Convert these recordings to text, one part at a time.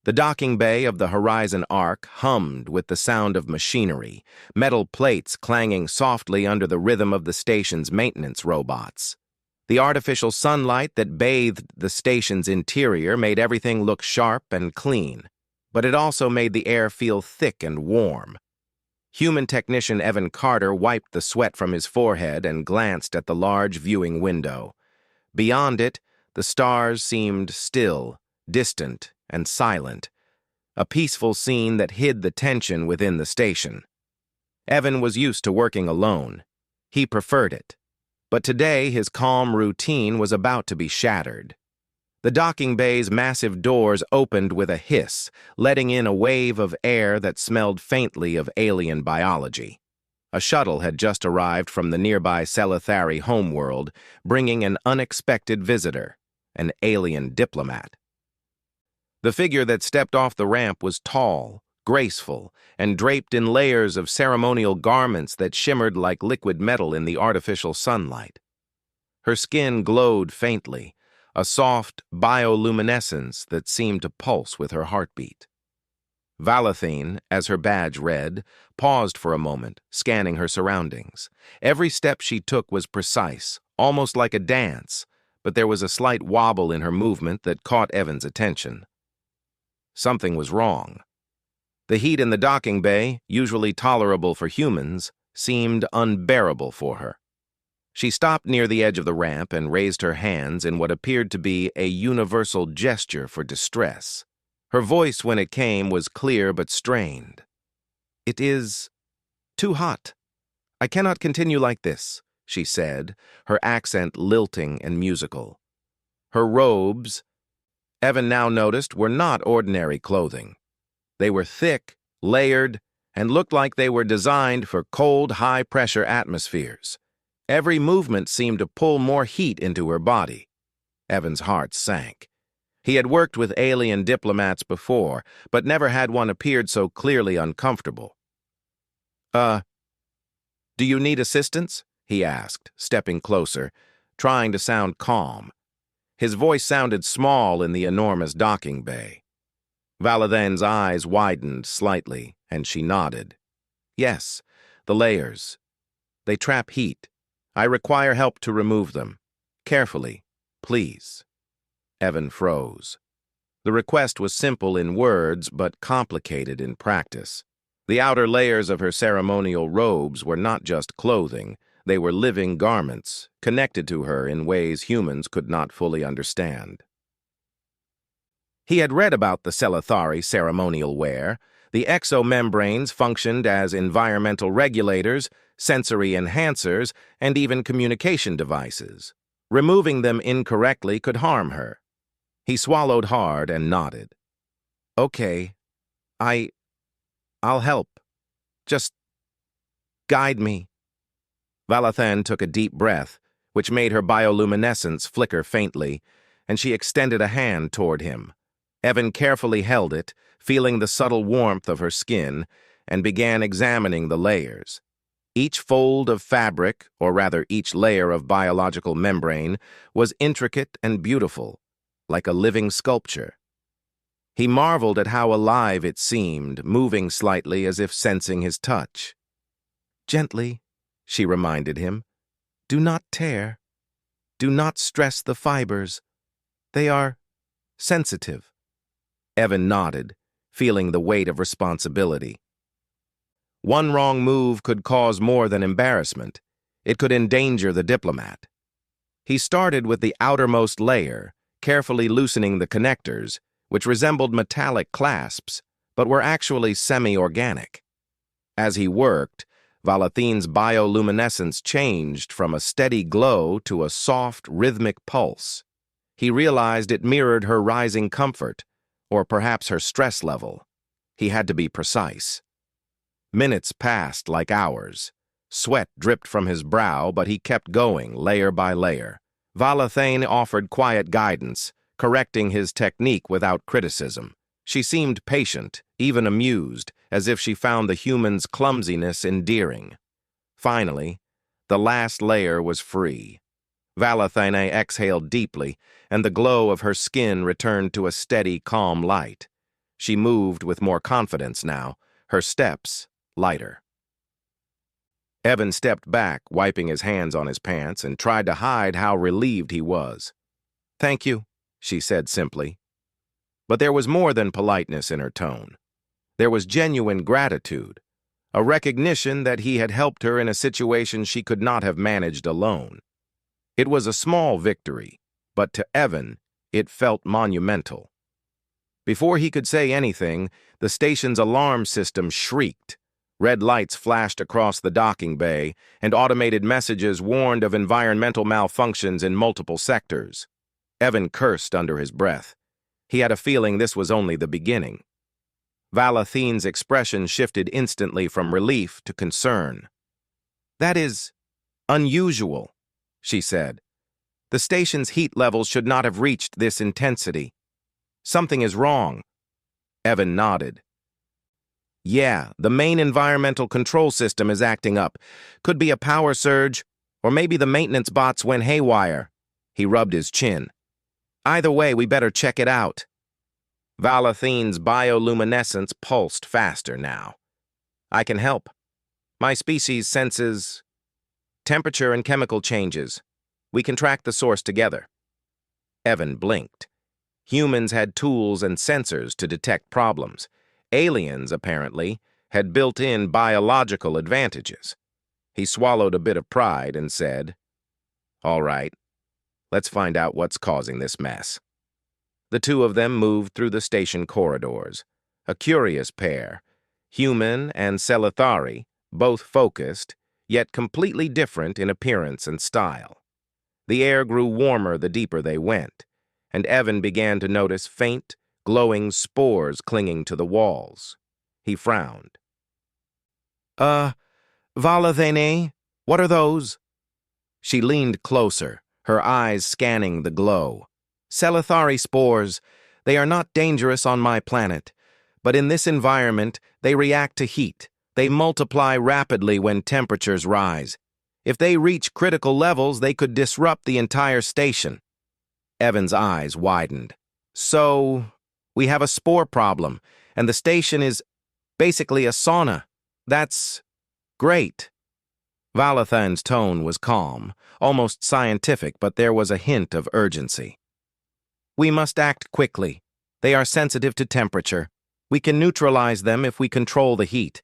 The docking bay of the Horizon Ark hummed with the sound of machinery, metal plates clanging softly under the rhythm of the station's maintenance robots. The artificial sunlight that bathed the station's interior made everything look sharp and clean, but it also made the air feel thick and warm. Human technician Evan Carter wiped the sweat from his forehead and glanced at the large viewing window. Beyond it, the stars seemed still, distant, and silent, a peaceful scene that hid the tension within the station. Evan was used to working alone. He preferred it. But today his calm routine was about to be shattered. The docking bay's massive doors opened with a hiss, letting in a wave of air that smelled faintly of alien biology. A shuttle had just arrived from the nearby Selithari homeworld, bringing an unexpected visitor, an alien diplomat. The figure that stepped off the ramp was tall, graceful, and draped in layers of ceremonial garments that shimmered like liquid metal in the artificial sunlight. Her skin glowed faintly, a soft bioluminescence that seemed to pulse with her heartbeat. Valathine, as her badge read, paused for a moment, scanning her surroundings. Every step she took was precise, almost like a dance, but there was a slight wobble in her movement that caught Evan's attention. Something was wrong. The heat in the docking bay, usually tolerable for humans, seemed unbearable for her. She stopped near the edge of the ramp and raised her hands in what appeared to be a universal gesture for distress. Her voice, when it came, was clear but strained. "It is too hot. I cannot continue like this," she said, her accent lilting and musical. Her robes, Evan now noticed, were not ordinary clothing. They were thick, layered, and looked like they were designed for cold, high-pressure atmospheres. Every movement seemed to pull more heat into her body. Evan's heart sank. He had worked with alien diplomats before, but never had one appeared so clearly uncomfortable. Do you need assistance?" he asked, stepping closer, trying to sound calm. His voice sounded small in the enormous docking bay. Valadin's eyes widened slightly, and she nodded. "Yes, the layers. They trap heat. I require help to remove them. Carefully, please." Evan froze. The request was simple in words, but complicated in practice. The outer layers of her ceremonial robes were not just clothing. They were living garments, connected to her in ways humans could not fully understand. He had read about the Selithari ceremonial wear. The exomembranes functioned as environmental regulators, sensory enhancers, and even communication devices. Removing them incorrectly could harm her. He swallowed hard and nodded. "Okay, I'll help. Just guide me." Valathan took a deep breath, which made her bioluminescence flicker faintly, and she extended a hand toward him. Evan carefully held it, feeling the subtle warmth of her skin, and began examining the layers. Each fold of fabric, or rather each layer of biological membrane, was intricate and beautiful, like a living sculpture. He marveled at how alive it seemed, moving slightly as if sensing his touch. "Gently," she reminded him. "Do not tear. Do not stress the fibers. They are sensitive." Evan nodded, feeling the weight of responsibility. One wrong move could cause more than embarrassment. It could endanger the diplomat. He started with the outermost layer, carefully loosening the connectors, which resembled metallic clasps, but were actually semi-organic. As he worked, Valathine's bioluminescence changed from a steady glow to a soft, rhythmic pulse. He realized it mirrored her rising comfort, or perhaps her stress level. He had to be precise. Minutes passed like hours. Sweat dripped from his brow, but he kept going, layer by layer. Valathane offered quiet guidance, correcting his technique without criticism. She seemed patient, even amused, as if she found the human's clumsiness endearing. Finally, the last layer was free. Valathane exhaled deeply, and the glow of her skin returned to a steady, calm light. She moved with more confidence now, her steps lighter. Evan stepped back, wiping his hands on his pants, and tried to hide how relieved he was. "Thank you," she said simply. But there was more than politeness in her tone. There was genuine gratitude, a recognition that he had helped her in a situation she could not have managed alone. It was a small victory, but to Evan, it felt monumental. Before he could say anything, the station's alarm system shrieked. Red lights flashed across the docking bay, and automated messages warned of environmental malfunctions in multiple sectors. Evan cursed under his breath. He had a feeling this was only the beginning. Valathine's expression shifted instantly from relief to concern. "That is unusual," she said. "The station's heat levels should not have reached this intensity. Something is wrong." Evan nodded. "Yeah, the main environmental control system is acting up. Could be a power surge, or maybe the maintenance bots went haywire." He rubbed his chin. "Either way, we better check it out." Valathine's bioluminescence pulsed faster now. "I can help. My species senses temperature and chemical changes. We can track the source together." Evan blinked. Humans had tools and sensors to detect problems. Aliens, apparently, had built-in biological advantages. He swallowed a bit of pride and said, "All right, let's find out what's causing this mess." The two of them moved through the station corridors. A curious pair, human and Selithari, both focused, yet completely different in appearance and style. The air grew warmer the deeper they went, and Evan began to notice faint, glowing spores clinging to the walls. He frowned. Valathene, what are those?" She leaned closer, her eyes scanning the glow. "Selithari spores. They are not dangerous on my planet, but in this environment, they react to heat. They multiply rapidly when temperatures rise. If they reach critical levels, they could disrupt the entire station." Evan's eyes widened. "So, we have a spore problem, and the station is basically a sauna. That's great." Valathan's tone was calm, almost scientific, but there was a hint of urgency. "We must act quickly. They are sensitive to temperature. We can neutralize them if we control the heat.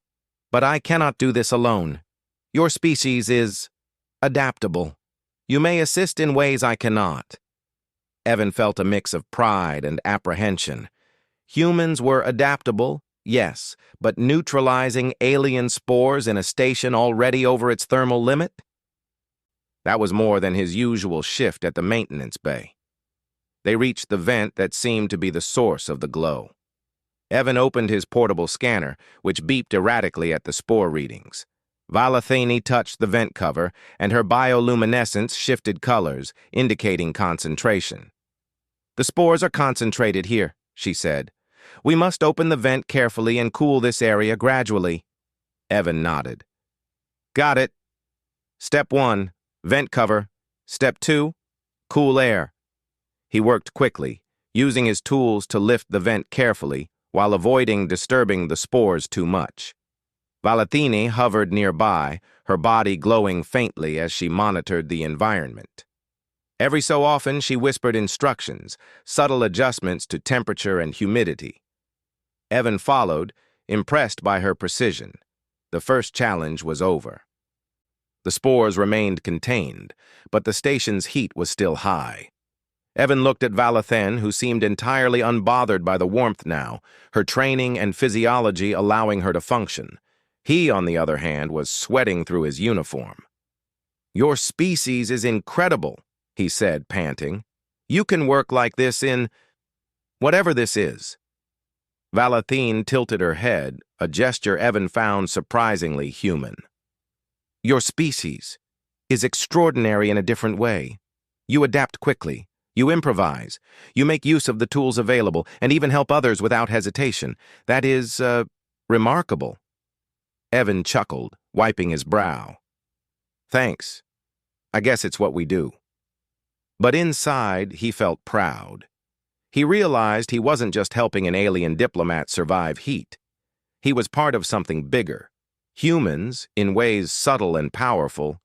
But I cannot do this alone. Your species is adaptable. You may assist in ways I cannot." Evan felt a mix of pride and apprehension. Humans were adaptable, yes, but neutralizing alien spores in a station already over its thermal limit? That was more than his usual shift at the maintenance bay. They reached the vent that seemed to be the source of the glow. Evan opened his portable scanner, which beeped erratically at the spore readings. Valathene touched the vent cover, and her bioluminescence shifted colors, indicating concentration. "The spores are concentrated here," she said. "We must open the vent carefully and cool this area gradually." Evan nodded. "Got it. Step 1, vent cover. Step 2, cool air." He worked quickly, using his tools to lift the vent carefully while avoiding disturbing the spores too much. Valathene hovered nearby, her body glowing faintly as she monitored the environment. Every so often, she whispered instructions, subtle adjustments to temperature and humidity. Evan followed, impressed by her precision. The first challenge was over. The spores remained contained, but the station's heat was still high. Evan looked at Valathen, who seemed entirely unbothered by the warmth now, her training and physiology allowing her to function. He, on the other hand, was sweating through his uniform. "Your species is incredible," he said, panting. "You can work like this in whatever this is." Valathene tilted her head, a gesture Evan found surprisingly human. "Your species is extraordinary in a different way. You adapt quickly. You improvise. You make use of the tools available and even help others without hesitation. That is, remarkable." Evan chuckled, wiping his brow. "Thanks. I guess it's what we do." But inside, he felt proud. He realized he wasn't just helping an alien diplomat survive heat. He was part of something bigger. Humans, in ways subtle and powerful,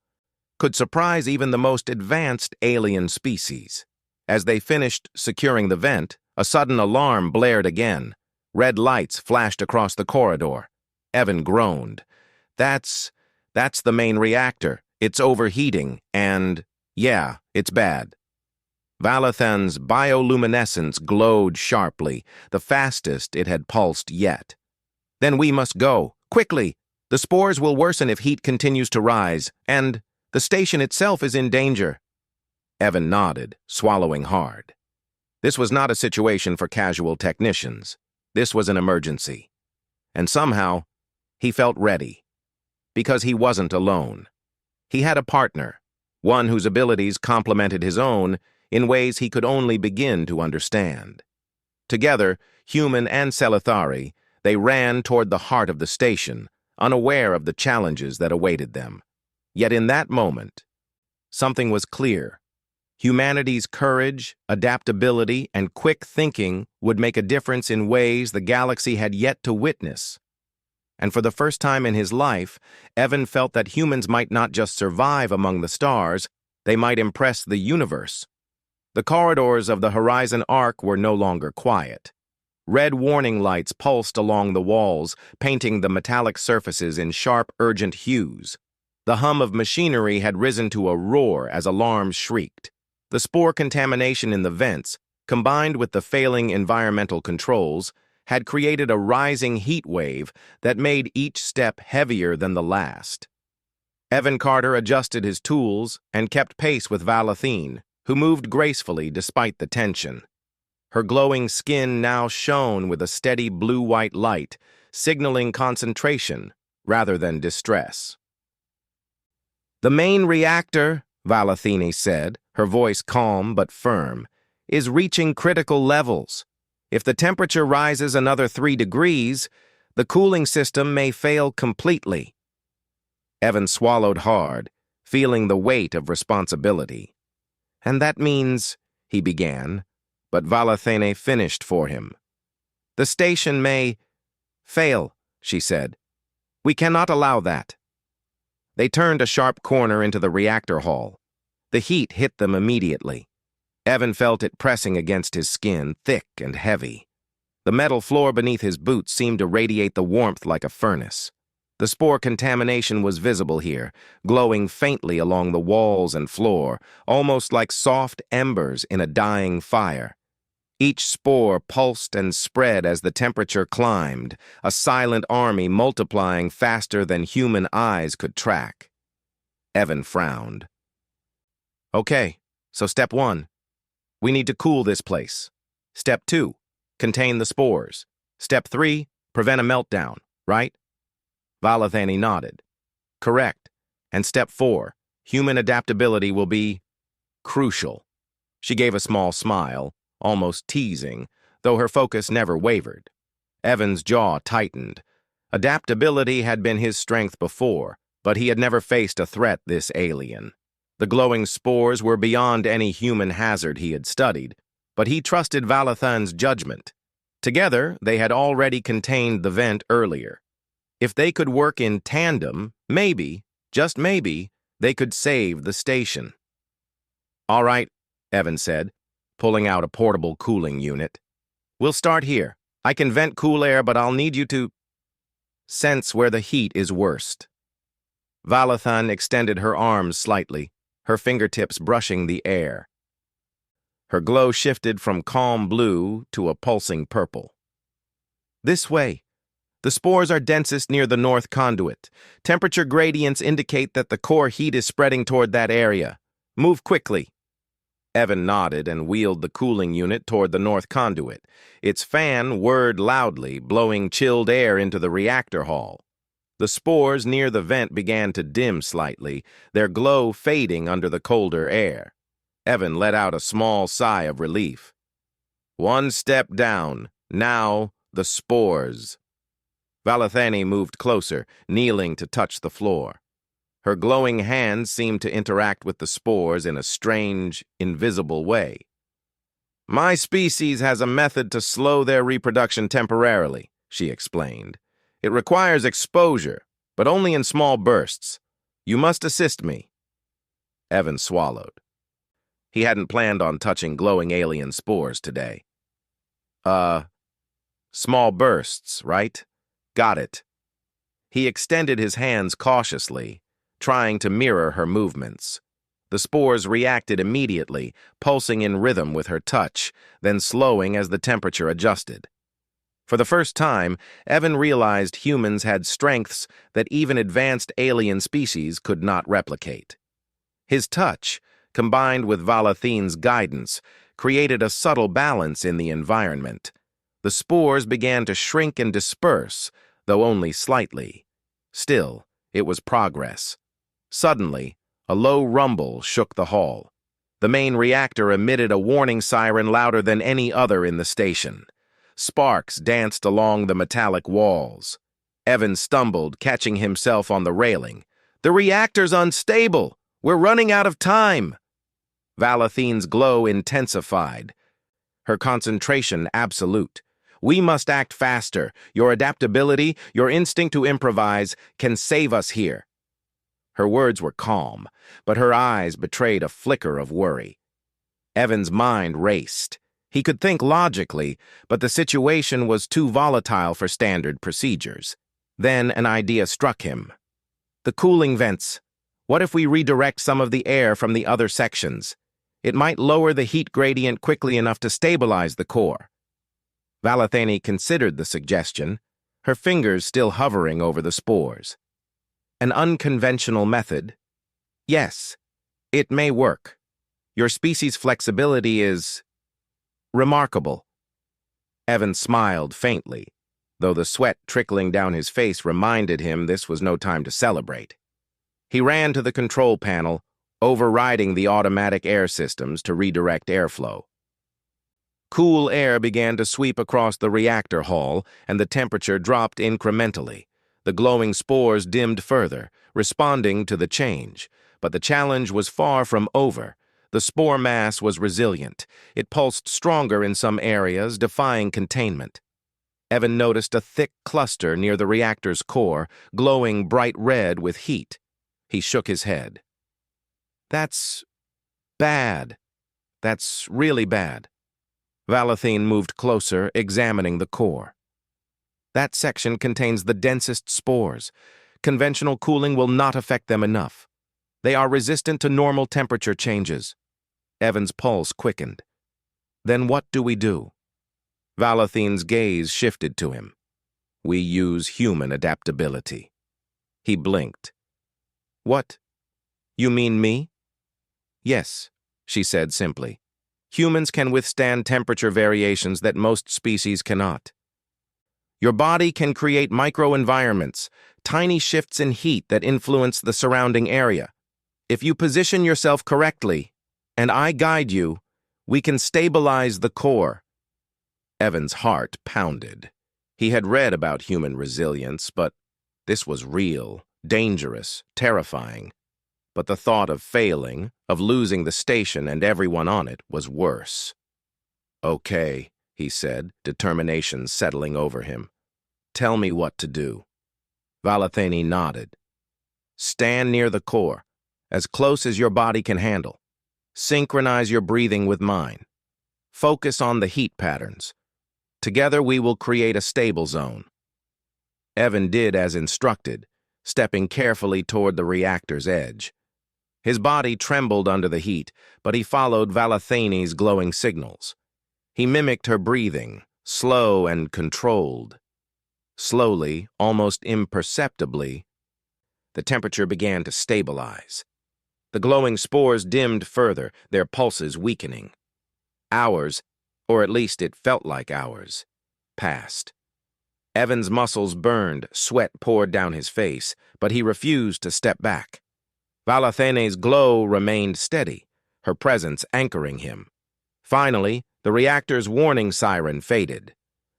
could surprise even the most advanced alien species. As they finished securing the vent, a sudden alarm blared again. Red lights flashed across the corridor. Evan groaned. That's the main reactor. It's overheating, and, yeah, it's bad. Valathan's bioluminescence glowed sharply, the fastest it had pulsed yet. Then we must go, quickly. The spores will worsen if heat continues to rise, and the station itself is in danger. Evan nodded, swallowing hard. This was not a situation for casual technicians. This was an emergency. And somehow, he felt ready. Because he wasn't alone. He had a partner, one whose abilities complemented his own in ways he could only begin to understand. Together, human and Selithari, they ran toward the heart of the station, unaware of the challenges that awaited them. Yet in that moment, something was clear. Humanity's courage, adaptability, and quick thinking would make a difference in ways the galaxy had yet to witness. And for the first time in his life, Evan felt that humans might not just survive among the stars, they might impress the universe. The corridors of the Horizon Arc were no longer quiet. Red warning lights pulsed along the walls, painting the metallic surfaces in sharp, urgent hues. The hum of machinery had risen to a roar as alarms shrieked. The spore contamination in the vents, combined with the failing environmental controls, had created a rising heat wave that made each step heavier than the last. Evan Carter adjusted his tools and kept pace with Valathine, who moved gracefully despite the tension. Her glowing skin now shone with a steady blue-white light, signaling concentration rather than distress. "The main reactor," Valathine said, her voice calm but firm, "is reaching critical levels. If the temperature rises another 3 degrees, the cooling system may fail completely." Evan swallowed hard, feeling the weight of responsibility. "And that means," he began, but Valathine finished for him. "The station may fail," she said. "We cannot allow that." They turned a sharp corner into the reactor hall. The heat hit them immediately. Evan felt it pressing against his skin, thick and heavy. The metal floor beneath his boots seemed to radiate the warmth like a furnace. The spore contamination was visible here, glowing faintly along the walls and floor, almost like soft embers in a dying fire. Each spore pulsed and spread as the temperature climbed, a silent army multiplying faster than human eyes could track. Evan frowned. "Okay, so step 1. We need to cool this place. Step 2, contain the spores. Step 3, prevent a meltdown, right?" Valathane nodded. "Correct. And step 4, human adaptability will be crucial." She gave a small smile, almost teasing, though her focus never wavered. Evan's jaw tightened. Adaptability had been his strength before, but he had never faced a threat this alien. The glowing spores were beyond any human hazard he had studied, but he trusted Valathan's judgment. Together, they had already contained the vent earlier. If they could work in tandem, maybe, just maybe, they could save the station. "All right," Evan said, pulling out a portable cooling unit. "We'll start here. I can vent cool air, but I'll need you to sense where the heat is worst." Valathan extended her arms slightly, her fingertips brushing the air. Her glow shifted from calm blue to a pulsing purple. "This way. The spores are densest near the north conduit. Temperature gradients indicate that the core heat is spreading toward that area. Move quickly." Evan nodded and wheeled the cooling unit toward the north conduit. Its fan whirred loudly, blowing chilled air into the reactor hall. The spores near the vent began to dim slightly, their glow fading under the colder air. Evan let out a small sigh of relief. One step down. Now, the spores. Valathane moved closer, kneeling to touch the floor. Her glowing hands seemed to interact with the spores in a strange, invisible way. My species has a method to slow their reproduction temporarily, she explained. It requires exposure, but only in small bursts. You must assist me. Evan swallowed. He hadn't planned on touching glowing alien spores today. Small bursts, right? Got it. He extended his hands cautiously, trying to mirror her movements. The spores reacted immediately, pulsing in rhythm with her touch, then slowing as the temperature adjusted. For the first time, Evan realized humans had strengths that even advanced alien species could not replicate. His touch, combined with Valathine's guidance, created a subtle balance in the environment. The spores began to shrink and disperse, though only slightly. Still, it was progress. Suddenly, a low rumble shook the hall. The main reactor emitted a warning siren louder than any other in the station. Sparks danced along the metallic walls. Evan stumbled, catching himself on the railing. "The reactor's unstable! We're running out of time!" Valathine's glow intensified, her concentration absolute. "We must act faster. Your adaptability, your instinct to improvise, can save us here." Her words were calm, but her eyes betrayed a flicker of worry. Evan's mind raced. He could think logically, but the situation was too volatile for standard procedures. Then an idea struck him. "The cooling vents. What if we redirect some of the air from the other sections? It might lower the heat gradient quickly enough to stabilize the core." Valathane considered the suggestion, her fingers still hovering over the spores. "An unconventional method? Yes, it may work. Your species' flexibility is remarkable." Evan smiled faintly, though the sweat trickling down his face reminded him this was no time to celebrate. He ran to the control panel, overriding the automatic air systems to redirect airflow. Cool air began to sweep across the reactor hall, and the temperature dropped incrementally. The glowing spores dimmed further, responding to the change. But the challenge was far from over. The spore mass was resilient. It pulsed stronger in some areas, defying containment. Evan noticed a thick cluster near the reactor's core, glowing bright red with heat. He shook his head. "That's bad. That's really bad." Valathine moved closer, examining the core. "That section contains the densest spores. Conventional cooling will not affect them enough. They are resistant to normal temperature changes." Evan's pulse quickened. "Then what do we do?" Valathine's gaze shifted to him. "We use human adaptability." He blinked. "What? You mean me?" "Yes," she said simply. "Humans can withstand temperature variations that most species cannot. Your body can create microenvironments, tiny shifts in heat that influence the surrounding area. If you position yourself correctly, and I guide you, we can stabilize the core." Evan's heart pounded. He had read about human resilience, but this was real, dangerous, terrifying. But the thought of failing, of losing the station and everyone on it, was worse. "Okay," he said, determination settling over him. "Tell me what to do." Valathane nodded. "Stand near the core, as close as your body can handle. Synchronize your breathing with mine. Focus on the heat patterns. Together we will create a stable zone." Evan did as instructed, stepping carefully toward the reactor's edge. His body trembled under the heat, but he followed Valathane's glowing signals. He mimicked her breathing, slow and controlled. Slowly, almost imperceptibly, the temperature began to stabilize. The glowing spores dimmed further, their pulses weakening. Hours, or at least it felt like hours, passed. Evan's muscles burned, sweat poured down his face, but he refused to step back. Valathane's glow remained steady, her presence anchoring him. Finally, the reactor's warning siren faded.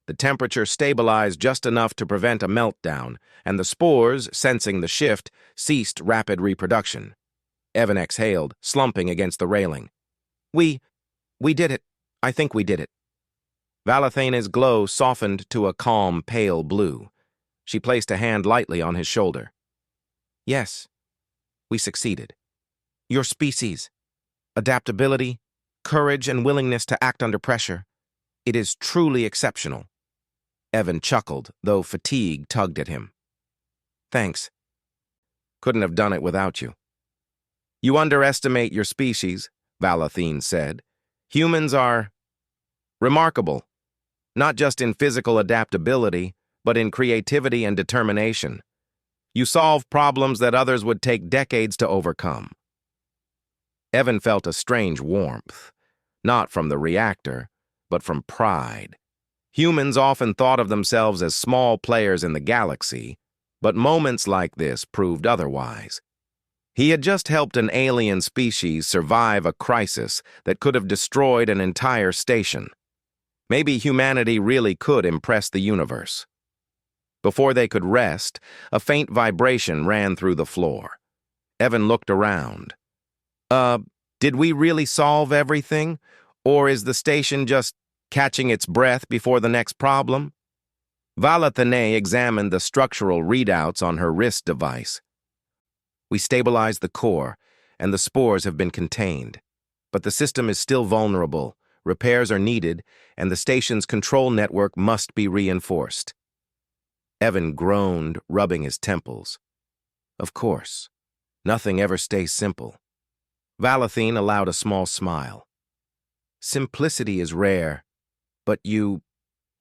The temperature stabilized just enough to prevent a meltdown, and the spores, sensing the shift, ceased rapid reproduction. Evan exhaled, slumping against the railing. We did it. I think we did it. Valathena's glow softened to a calm, pale blue. She placed a hand lightly on his shoulder. Yes, we succeeded. Your species, adaptability, courage, and willingness to act under pressure. It is truly exceptional. Evan chuckled, though fatigue tugged at him. Thanks. Couldn't have done it without you. You underestimate your species, Valathene said. Humans are remarkable, not just in physical adaptability, but in creativity and determination. You solve problems that others would take decades to overcome. Evan felt a strange warmth, not from the reactor, but from pride. Humans often thought of themselves as small players in the galaxy, but moments like this proved otherwise. He had just helped an alien species survive a crisis that could have destroyed an entire station. Maybe humanity really could impress the universe. Before they could rest, a faint vibration ran through the floor. Evan looked around. Did we really solve everything? Or is the station just catching its breath before the next problem? Valathene examined the structural readouts on her wrist device. We stabilized the core, and the spores have been contained. But the system is still vulnerable, repairs are needed, and the station's control network must be reinforced. Evan groaned, rubbing his temples. Of course, nothing ever stays simple. Valathene allowed a small smile. Simplicity is rare, but you,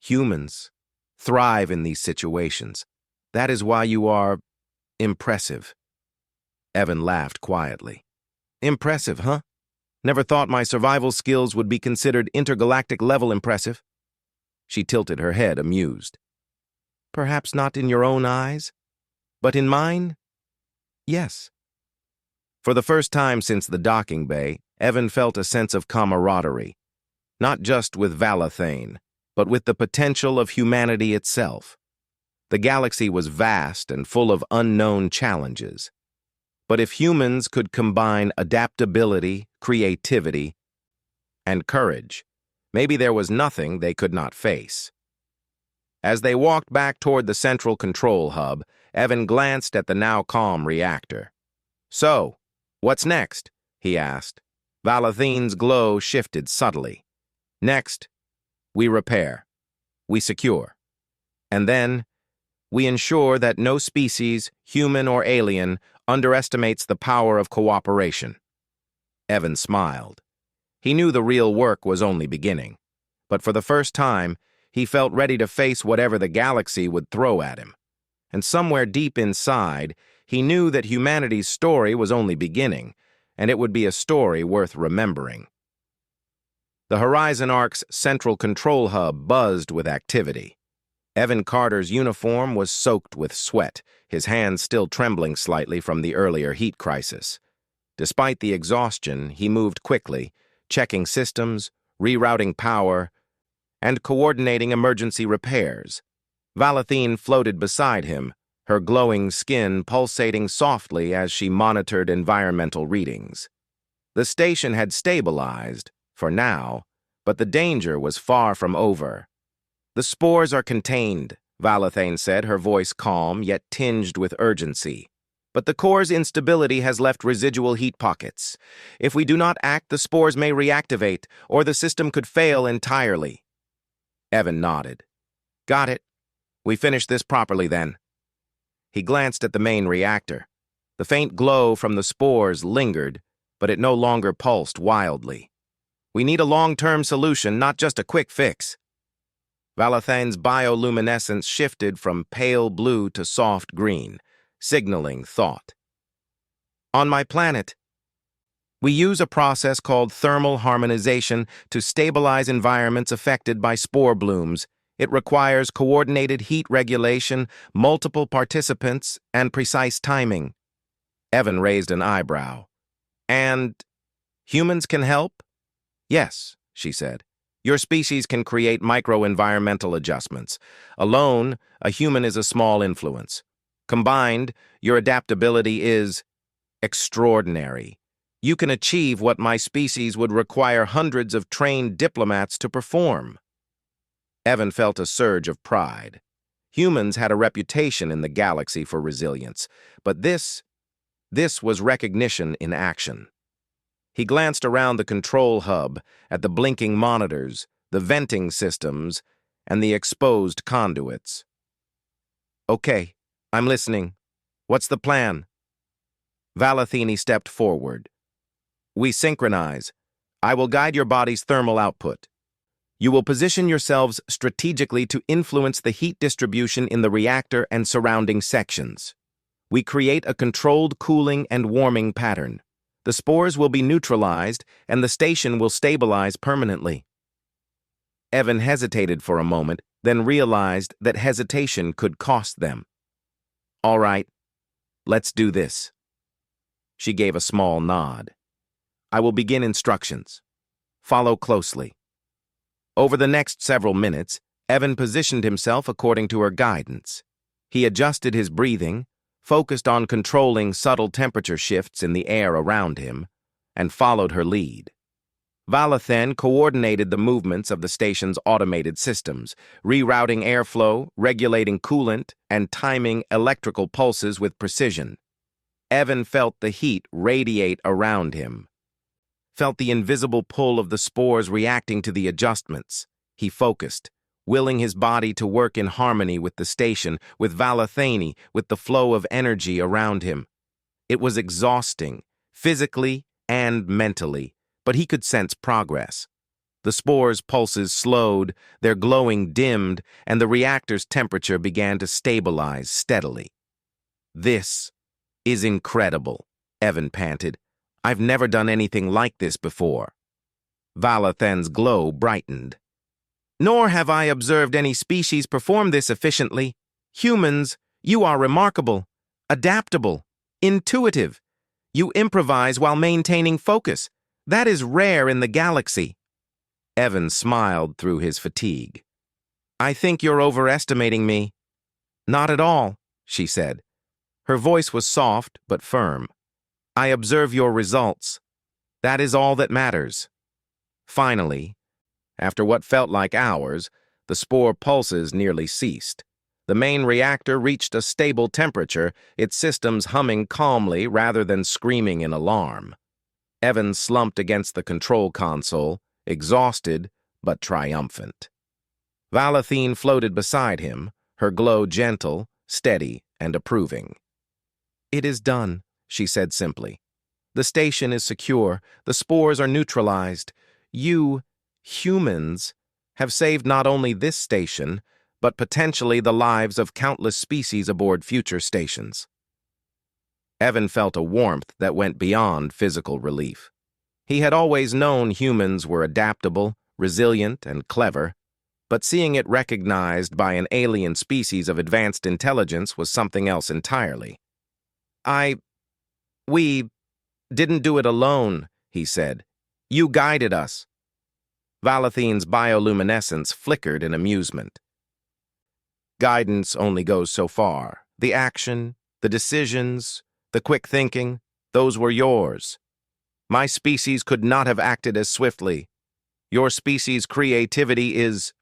humans, thrive in these situations. That is why you are impressive. Evan laughed quietly. Impressive, huh? Never thought my survival skills would be considered intergalactic-level impressive. She tilted her head, amused. Perhaps not in your own eyes, but in mine? Yes. For the first time since the docking bay, Evan felt a sense of camaraderie, not just with Valathene, but with the potential of humanity itself. The galaxy was vast and full of unknown challenges. But if humans could combine adaptability, creativity, and courage, maybe there was nothing they could not face. As they walked back toward the central control hub, Evan glanced at the now calm reactor. So, what's next? He asked. Valathene's glow shifted subtly. Next, we repair. We secure. And then, we ensure that no species, human or alien, underestimates the power of cooperation. Evan smiled. He knew the real work was only beginning, but for the first time, he felt ready to face whatever the galaxy would throw at him. And somewhere deep inside, he knew that humanity's story was only beginning, and it would be a story worth remembering. The Horizon Arc's central control hub buzzed with activity. Evan Carter's uniform was soaked with sweat, his hands still trembling slightly from the earlier heat crisis. Despite the exhaustion, he moved quickly, checking systems, rerouting power, and coordinating emergency repairs. Valathene floated beside him, her glowing skin pulsating softly as she monitored environmental readings. The station had stabilized, for now, but the danger was far from over. The spores are contained, Valathene said, her voice calm yet tinged with urgency. But the core's instability has left residual heat pockets. If we do not act, the spores may reactivate, or the system could fail entirely. Evan nodded. Got it. We finished this properly then. He glanced at the main reactor. The faint glow from the spores lingered, but it no longer pulsed wildly. We need a long-term solution, not just a quick fix. Valathene's bioluminescence shifted from pale blue to soft green, signaling thought. On my planet, we use a process called thermal harmonization to stabilize environments affected by spore blooms. It requires coordinated heat regulation, multiple participants, and precise timing. Evan raised an eyebrow. And humans can help? Yes, she said. Your species can create micro-environmental adjustments. Alone, a human is a small influence. Combined, your adaptability is extraordinary. You can achieve what my species would require hundreds of trained diplomats to perform." Evan felt a surge of pride. Humans had a reputation in the galaxy for resilience, but this was recognition in action. He glanced around the control hub, at the blinking monitors, the venting systems, and the exposed conduits. "Okay, I'm listening. What's the plan?" Valathini stepped forward. "We synchronize. I will guide your body's thermal output. You will position yourselves strategically to influence the heat distribution in the reactor and surrounding sections. We create a controlled cooling and warming pattern. The spores will be neutralized, and the station will stabilize permanently." Evan hesitated for a moment, then realized that hesitation could cost them. "All right, let's do this." She gave a small nod. "I will begin instructions. Follow closely." Over the next several minutes, Evan positioned himself according to her guidance. He adjusted his breathing, focused on controlling subtle temperature shifts in the air around him, and followed her lead. Vala then coordinated the movements of the station's automated systems, rerouting airflow, regulating coolant, and timing electrical pulses with precision. Evan felt the heat radiate around him, felt the invisible pull of the spores reacting to the adjustments. He focused, willing his body to work in harmony with the station, with Valathani, with the flow of energy around him. It was exhausting, physically and mentally, but he could sense progress. The spores' pulses slowed, their glowing dimmed, and the reactor's temperature began to stabilize steadily. "This is incredible," Evan panted. "I've never done anything like this before." Valathan's glow brightened. "Nor have I observed any species perform this efficiently. Humans, you are remarkable, adaptable, intuitive. You improvise while maintaining focus. That is rare in the galaxy." Evan smiled through his fatigue. "I think you're overestimating me." "Not at all," she said. Her voice was soft but firm. "I observe your results. That is all that matters." Finally, after what felt like hours, the spore pulses nearly ceased. The main reactor reached a stable temperature, its systems humming calmly rather than screaming in alarm. Evan slumped against the control console, exhausted but triumphant. Valathine floated beside him, her glow gentle, steady, and approving. "It is done," she said simply. "The station is secure. The spores are neutralized. You, humans, have saved not only this station, but potentially the lives of countless species aboard future stations." Evan felt a warmth that went beyond physical relief. He had always known humans were adaptable, resilient, and clever, but seeing it recognized by an alien species of advanced intelligence was something else entirely. We didn't do it alone," he said. "You guided us." Valathine's bioluminescence flickered in amusement. "Guidance only goes so far. The action, the decisions, the quick thinking, those were yours. My species could not have acted as swiftly. Your species' creativity is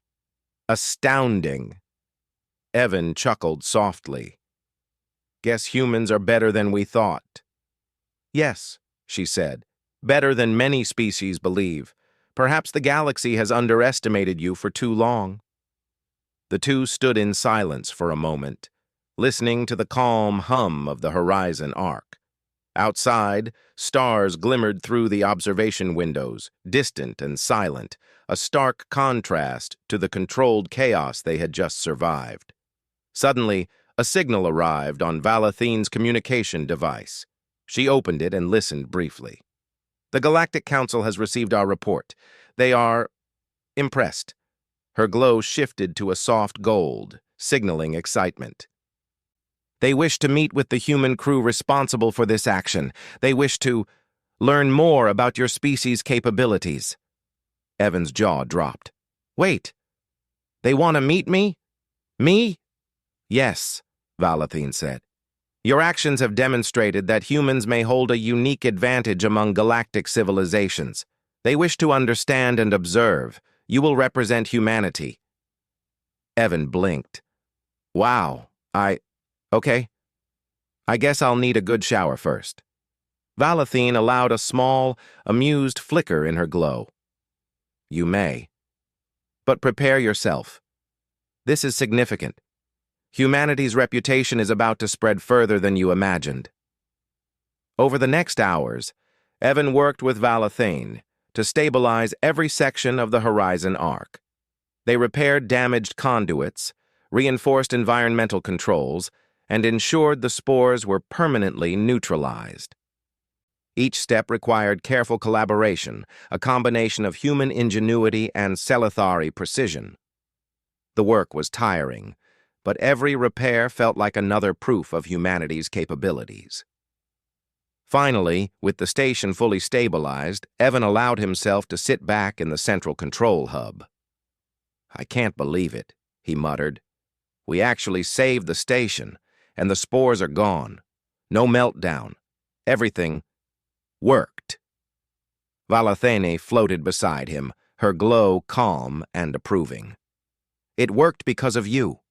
astounding." Evan chuckled softly. "Guess humans are better than we thought." "Yes," she said, "better than many species believe. Perhaps the galaxy has underestimated you for too long." The two stood in silence for a moment, listening to the calm hum of the horizon arc. Outside, stars glimmered through the observation windows, distant and silent, a stark contrast to the controlled chaos they had just survived. Suddenly, a signal arrived on Valathine's communication device. She opened it and listened briefly. "The Galactic Council has received our report. They are impressed." Her glow shifted to a soft gold, signaling excitement. "They wish to meet with the human crew responsible for this action. They wish to learn more about your species' capabilities." Evan's jaw dropped. "Wait. They want to meet me? Me?" "Yes," Valathine said. Your actions have demonstrated that humans may hold a unique advantage among galactic civilizations. They wish to understand and observe. You will represent humanity." Evan blinked. "Wow, okay. I guess I'll need a good shower first." Valathine allowed a small, amused flicker in her glow. "You may. But prepare yourself. This is significant. Humanity's reputation is about to spread further than you imagined." Over the next hours, Evan worked with Valathine to stabilize every section of the Horizon Arc. They repaired damaged conduits, reinforced environmental controls, and ensured the spores were permanently neutralized. Each step required careful collaboration, a combination of human ingenuity and scifistory precision. The work was tiring, but every repair felt like another proof of humanity's capabilities. Finally, with the station fully stabilized, Evan allowed himself to sit back in the central control hub. "I can't believe it," he muttered. "We actually saved the station, and the spores are gone. No meltdown. Everything worked." Valathine floated beside him, her glow calm and approving. "It worked because of you.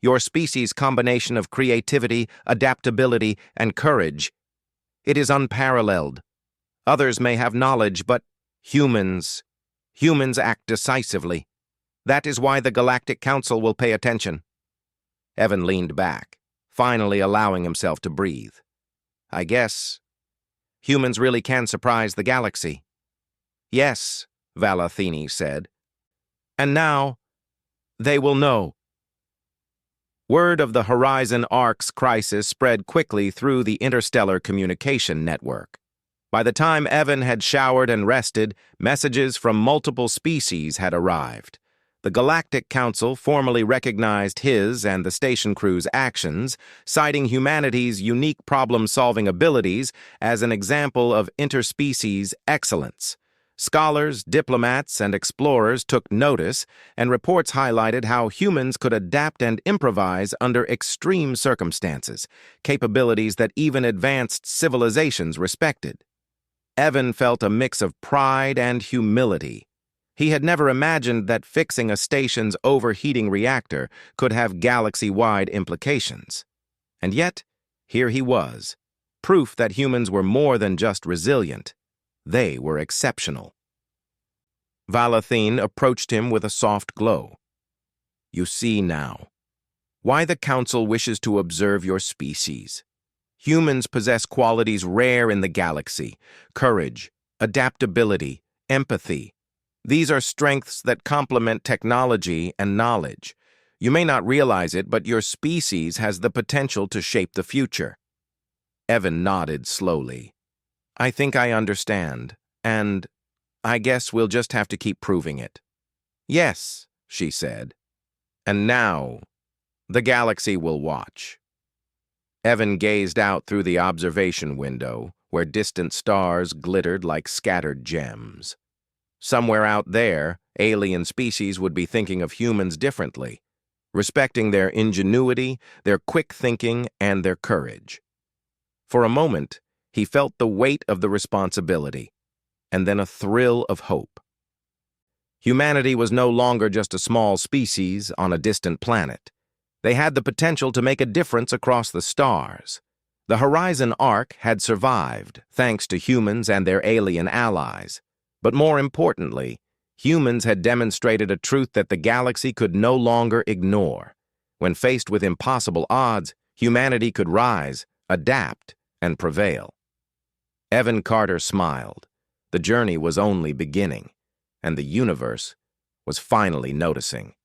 Your species' combination of creativity, adaptability, and courage. It is unparalleled. Others may have knowledge, but humans act decisively. That is why the Galactic Council will pay attention." Evan leaned back, finally allowing himself to breathe. "I guess humans really can surprise the galaxy." "Yes," Valathine said. "And now they will know." Word of the Horizon Arc's crisis spread quickly through the interstellar communication network. By the time Evan had showered and rested, messages from multiple species had arrived. The Galactic Council formally recognized his and the station crew's actions, citing humanity's unique problem-solving abilities as an example of interspecies excellence. Scholars, diplomats, and explorers took notice, and reports highlighted how humans could adapt and improvise under extreme circumstances, capabilities that even advanced civilizations respected. Evan felt a mix of pride and humility. He had never imagined that fixing a station's overheating reactor could have galaxy-wide implications. And yet, here he was, proof that humans were more than just resilient. They were exceptional. Valathine approached him with a soft glow. "You see now why the Council wishes to observe your species. Humans possess qualities rare in the galaxy: courage, adaptability, empathy. These are strengths that complement technology and knowledge. You may not realize it, but your species has the potential to shape the future." Evan nodded slowly. "I think I understand, and I guess we'll just have to keep proving it." "Yes," she said. "And now, the galaxy will watch." Evan gazed out through the observation window, where distant stars glittered like scattered gems. Somewhere out there, alien species would be thinking of humans differently, respecting their ingenuity, their quick thinking, and their courage. For a moment, he felt the weight of the responsibility, and then a thrill of hope. Humanity was no longer just a small species on a distant planet. They had the potential to make a difference across the stars. The Horizon Arc had survived, thanks to humans and their alien allies. But more importantly, humans had demonstrated a truth that the galaxy could no longer ignore. When faced with impossible odds, humanity could rise, adapt, and prevail. Evan Carter smiled. The journey was only beginning, and the universe was finally noticing.